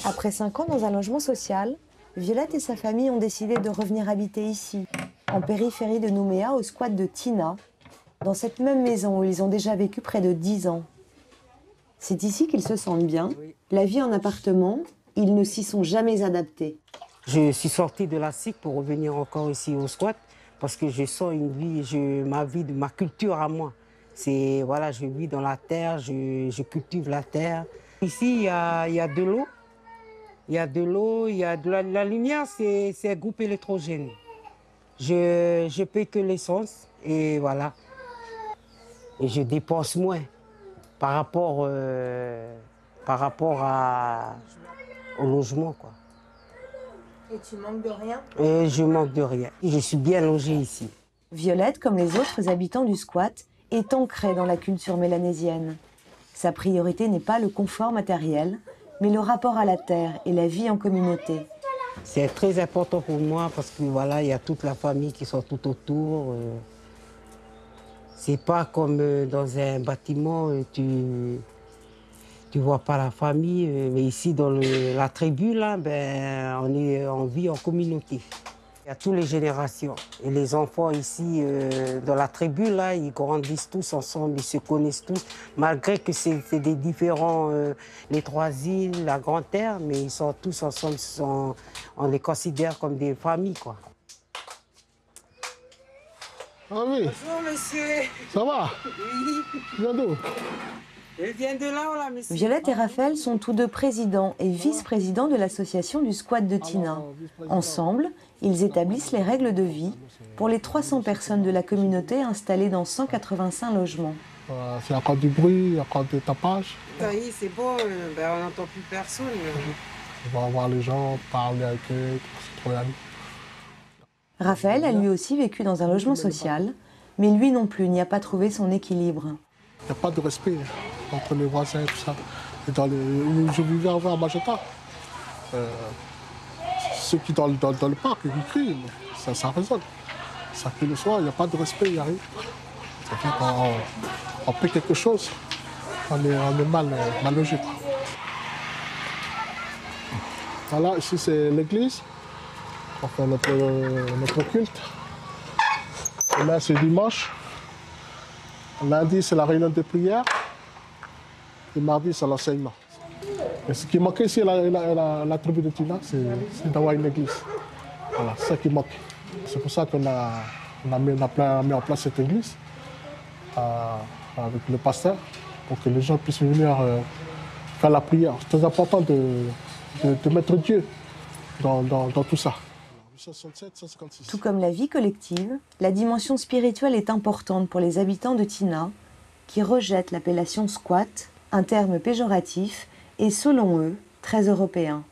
Après 5 ans dans un logement social, Violette et sa famille ont décidé de revenir habiter ici, en périphérie de Nouméa, au squat de Tina, dans cette même maison où ils ont déjà vécu près de 10 ans. C'est ici qu'ils se sentent bien. La vie en appartement, ils ne s'y sont jamais adaptés. Je suis sorti de la SIC pour revenir encore ici au squat parce que je sens une vie, ma vie, ma culture à moi. C'est, voilà, je vis dans la terre, je cultive la terre. Ici, il y a de l'eau, il y a de l'eau, il y a de la lumière, c'est un groupe électrogène. Je paye que l'essence et voilà. Et je dépense moins par rapport au logement, quoi. Et tu manques de rien? Et je manque de rien. Je suis bien logé ici. Violette, comme les autres habitants du squat, est ancrée dans la culture mélanésienne. Sa priorité n'est pas le confort matériel, mais le rapport à la terre et la vie en communauté. C'est très important pour moi parce que voilà, il y a toute la famille qui sont tout autour. C'est pas comme dans un bâtiment, tu vois pas la famille, mais ici dans la tribu, là, ben, on vit en communauté. Il y a toutes les générations. Et les enfants ici, dans la tribu, là, ils grandissent tous ensemble, ils se connaissent tous. Malgré que c'est des différents, les 3 îles, la Grande Terre, mais ils sont tous ensemble, on les considère comme des familles, quoi. Ah oui. Bonjour, monsieur. Ça va? Oui. Tu viens d'où? Elle vient de là, là, monsieur. Violette et Raphaël sont tous deux présidents et vice-présidents de l'association du squat de Tina. Ensemble, ils établissent les règles de vie pour les 300 personnes de la communauté installées dans 185 logements. C'est encore du bruit, encore des tapages. Oui, c'est bon, ben, on n'entend plus personne. On va voir les gens, parler avec eux, se trouver amis. Raphaël a lui aussi vécu dans un logement social, mais lui non plus n'y a pas trouvé son équilibre. Il n'y a pas de respect entre les voisins et tout ça. Et où je vivais avant à Magenta, ceux qui dans le parc, ils crient, ça résonne. Ça crie le soir, il n'y a pas de respect, il n'y a rien. Ça fait qu'on paie quelque chose, on est mal logé. Voilà, ici c'est l'église, on fait notre culte. Et là c'est dimanche. Lundi, c'est la réunion de prière. Et mardi, c'est l'enseignement. Et ce qui manquait ici, la tribu de Tina, c'est d'avoir une église. Voilà, c'est ça qui manque. C'est pour ça qu'on a mis en place cette église avec le pasteur, pour que les gens puissent venir faire la prière. C'est très important de mettre Dieu dans tout ça. Tout comme la vie collective, la dimension spirituelle est importante pour les habitants de Tina, qui rejettent l'appellation squat, un terme péjoratif et selon eux, très européen.